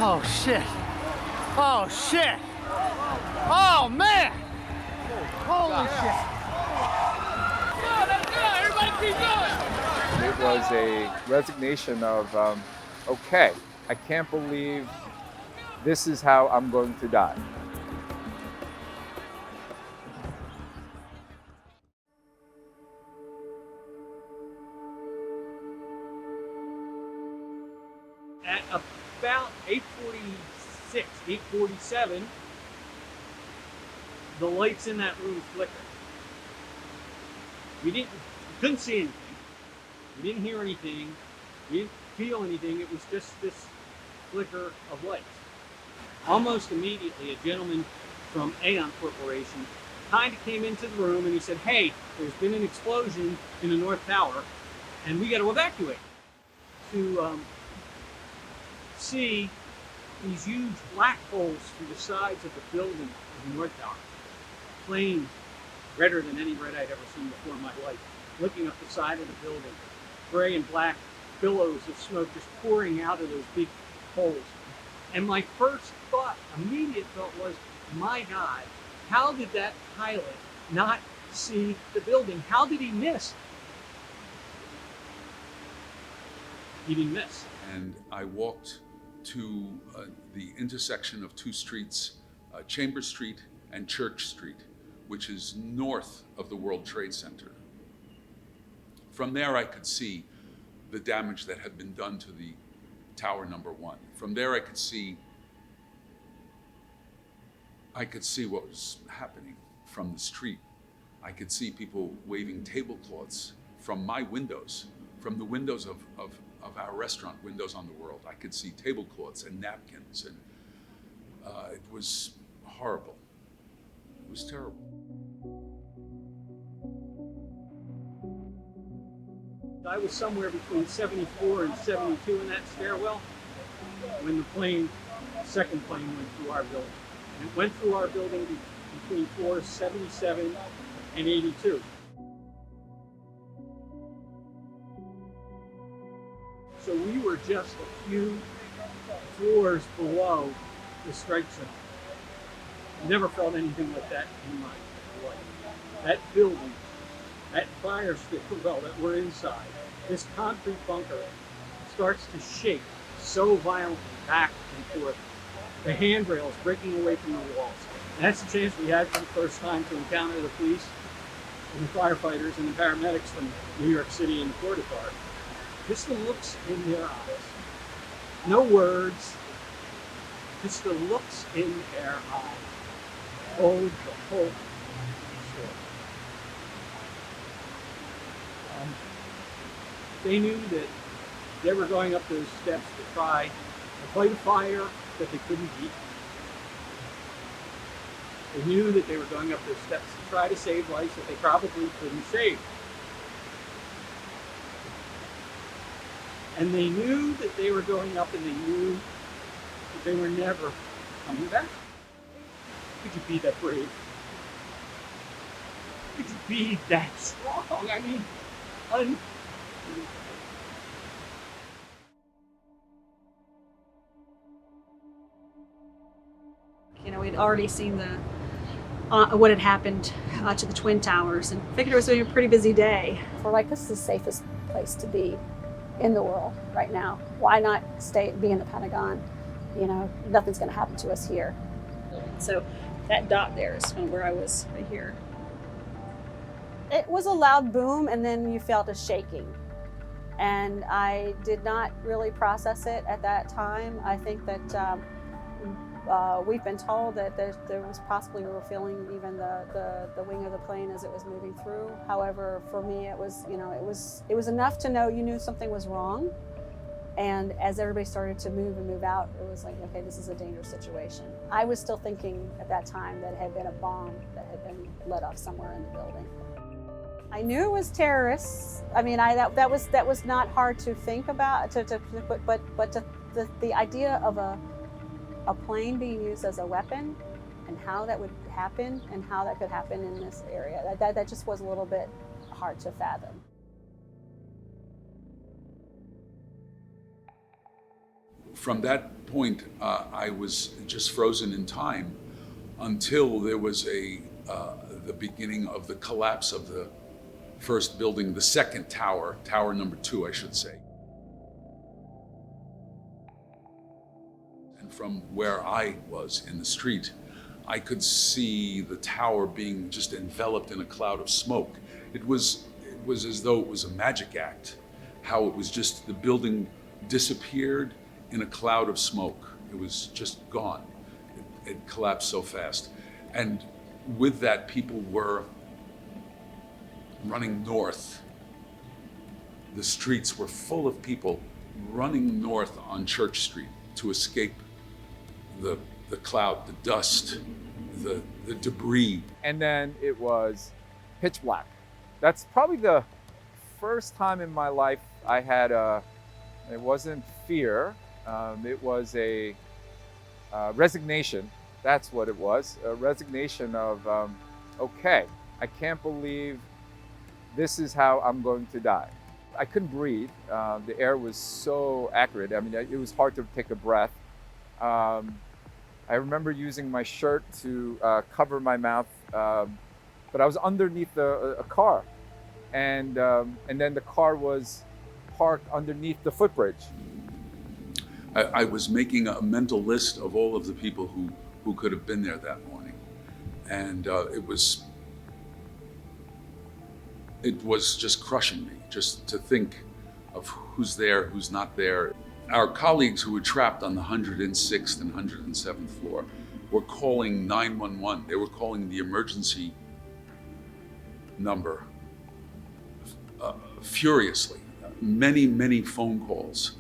Oh shit. Oh shit. Oh man. Holy shit. Everybody keep going. It was a resignation of, okay, I can't believe this is how I'm going to die. At about 8:46, 8:47, the lights in that room flickered. We couldn't see anything. We didn't hear anything. We didn't feel anything. It was just this flicker of lights. Almost immediately, a gentleman from Aon Corporation kind of came into the room and he said, "Hey, there's been an explosion in the North Tower and we got to evacuate." To see these huge black holes through the sides of the building of the North Tower. Flames redder than any red I'd ever seen before in my life, looking up the side of the building. Gray and black billows of smoke just pouring out of those big holes. And my first thought, immediate thought was, my God, how did that pilot not see the building? How did he miss? He didn't miss. And I walked to the intersection of two streets, Chambers Street and Church Street, which is north of the World Trade Center. From there, I could see the damage that had been done to the Tower number 1. From there, I could see what was happening from the street. I could see people waving tablecloths from my windows, from the windows of our restaurant, Windows on the World. I could see tablecloths and napkins, and it was horrible. It was terrible. I was somewhere between 74 and 72 in that stairwell when the second plane went through our building. And it went through our building between floors 77 and 82. So we were just a few floors below the strike zone. Never felt anything like that in my life. That building, that fire stairwell that we're inside, this concrete bunker starts to shake so violently back and forth. The handrails breaking away from the walls. And that's the chance we had for the first time to encounter the police and the firefighters and the paramedics from New York City and the Port Authority. Just the looks in their eyes. No words, just the looks in their eyes. Told the whole story. They knew that they were going up those steps to try to fight a fire that they couldn't beat. They knew that they were going up those steps to try to save lives that they probably couldn't save. And they knew that they were going up, and they knew that they were never coming back. Could you be that brave? Could you be that strong? I mean, You know, we'd already seen what had happened to the Twin Towers, and figured it was going to be a pretty busy day. We're like, this is the safest place to be in the world right now. Why not be in the Pentagon? You know, nothing's going to happen to us here. So that dot there is where I was, right here. It was a loud boom, and then you felt a shaking. And I did not really process it at that time. I think that we've been told that there was possibly, we were feeling even the wing of the plane as it was moving through. However, for me, it was, you know, it was enough to know you knew something was wrong. And as everybody started to move and move out, it was like, okay, this is a dangerous situation. I was still thinking at that time that it had been a bomb that had been let off somewhere in the building. I knew it was terrorists. I mean, that was not hard to think about. But the idea of a plane being used as a weapon, and how that would happen, and how that could happen in this area, that just was a little bit hard to fathom. From that point, I was just frozen in time until there was the beginning of the collapse of the first building, the second tower, tower number 2, I should say. And from where I was in the street, I could see the tower being just enveloped in a cloud of smoke. It was as though it was a magic act, how it was just the building disappeared in a cloud of smoke. It was just gone. It collapsed so fast. And with that, people were running north. The streets were full of people running north on Church Street to escape the cloud, the dust, the debris. And then it was pitch black. That's probably the first time in my life I had it wasn't fear, it was a resignation. That's what it was, a resignation of, okay, I can't believe this is how I'm going to die. I couldn't breathe. The air was so acrid. I mean, it was hard to take a breath. I remember using my shirt to cover my mouth, but I was underneath a car, and then the car was parked underneath the footbridge. I was making a mental list of all of the people who could have been there that morning, and it was just crushing me, just to think of who's there, who's not there. Our colleagues who were trapped on the 106th and 107th floor were calling 911. They were calling the emergency number furiously. Many phone calls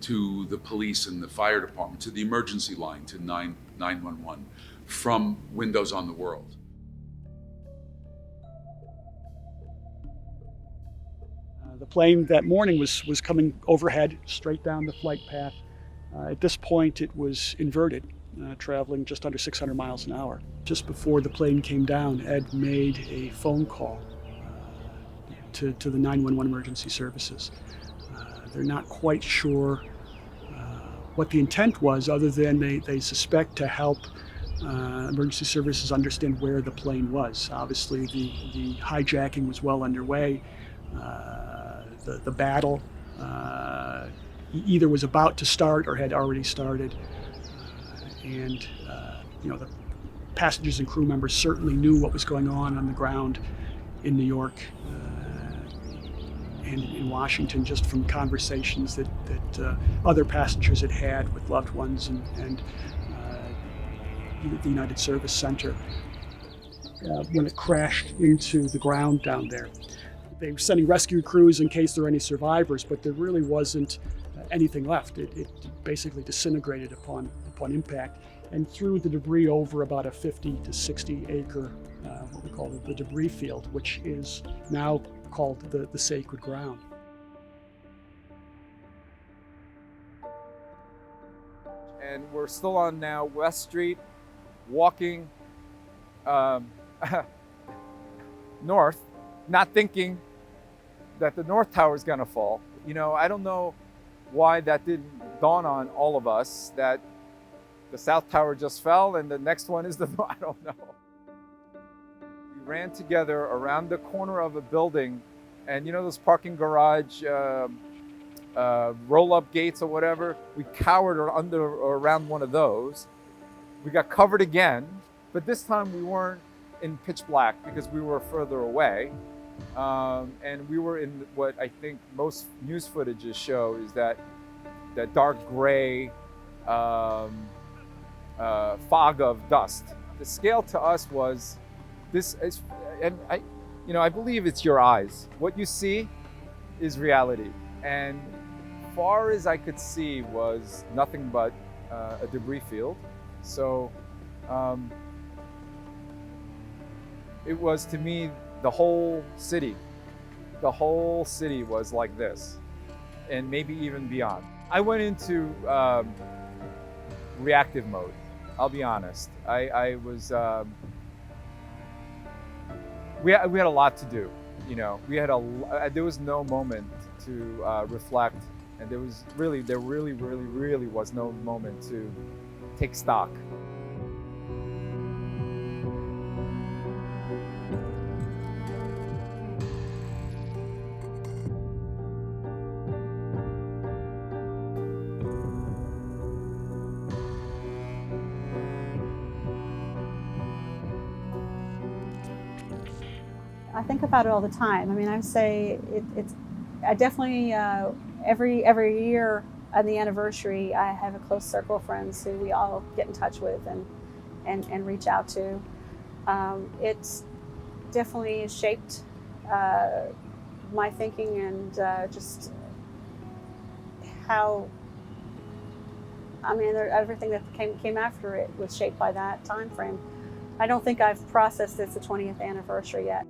to the police and the fire department, to the emergency line, to 911 from windows on the world. The plane that morning was coming overhead, straight down the flight path. At this point, it was inverted, traveling just under 600 miles an hour. Just before the plane came down, Ed made a phone call to the 911 emergency services. They're not quite sure what the intent was, other than they suspect to help emergency services understand where the plane was. Obviously, the hijacking was well underway. The battle either was about to start or had already started, and the passengers and crew members certainly knew what was going on the ground in New York and in Washington, just from conversations that other passengers had had with loved ones and the United Service Center when it crashed into the ground down there. They were sending rescue crews in case there were any survivors, but there really wasn't anything left. It basically disintegrated upon impact and threw the debris over about a 50 to 60 acre, what we call the debris field, which is now called the sacred ground. And we're still on now West Street, walking north, not thinking that the North Tower is gonna fall. I don't know why that didn't dawn on all of us, that the South Tower just fell and the next one is I don't know. We ran together around the corner of a building, and those parking garage roll-up gates or whatever, we cowered around one of those. We got covered again, but this time we weren't in pitch black because we were further away. And we were in what I think most news footages show is that dark gray fog of dust. The scale to us was this, and I believe it's your eyes. What you see is reality, and far as I could see was nothing but a debris field. So it was, to me, the whole city was like this, and maybe even beyond. I went into reactive mode. I'll be honest. I was. We had a lot to do. There was no moment to reflect And there really was no moment to take stock. I think about it all the time. I mean, I would say I definitely, every year on the anniversary, I have a close circle of friends who we all get in touch with and reach out to. It's definitely shaped my thinking and just how, I mean, everything that came after it was shaped by that time frame. I don't think I've processed it's the 20th anniversary yet.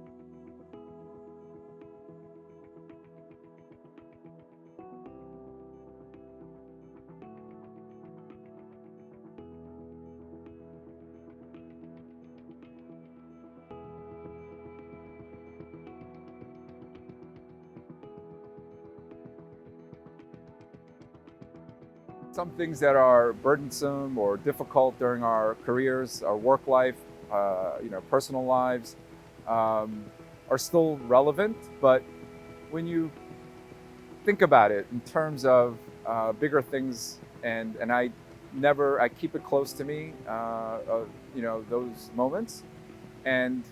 Some things that are burdensome or difficult during our careers, our work life, personal lives, are still relevant. But when you think about it in terms of bigger things, and I keep it close to me, those moments, and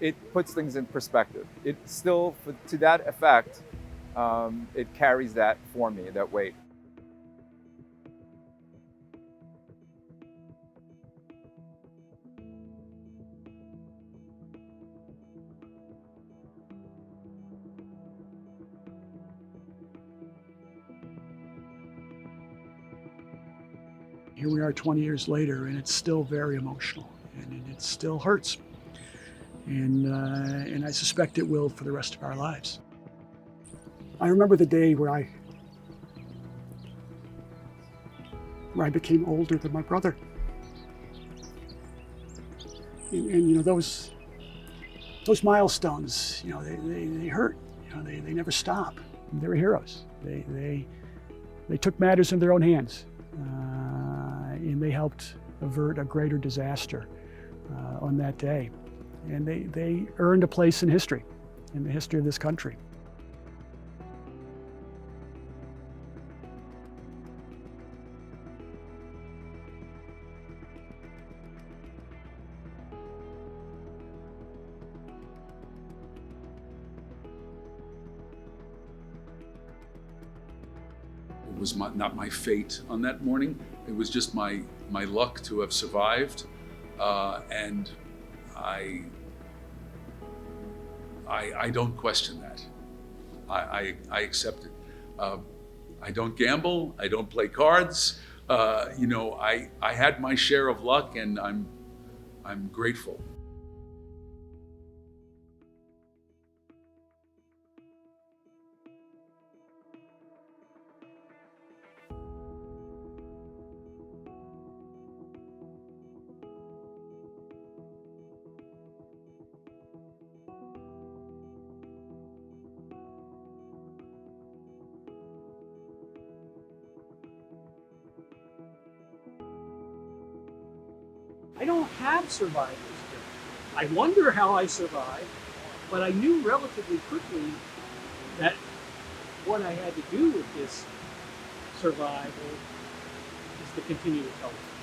it puts things in perspective. It still, to that effect, it carries that for me, that weight. Here we are 20 years later, and it's still very emotional, and it still hurts. And I suspect it will for the rest of our lives. I remember the day where I became older than my brother. And those milestones, they hurt. They never stop. They were heroes. They took matters in their own hands. And they helped avert a greater disaster on that day. And they earned a place in history, in the history of this country. It was not my fate on that morning. It was just my luck to have survived, and I don't question that. I accept it. I don't gamble. I don't play cards. I had my share of luck, and I'm grateful. I don't have survivor's guilt. I wonder how I survived, but I knew relatively quickly that what I had to do with this survival is to continue to tell it.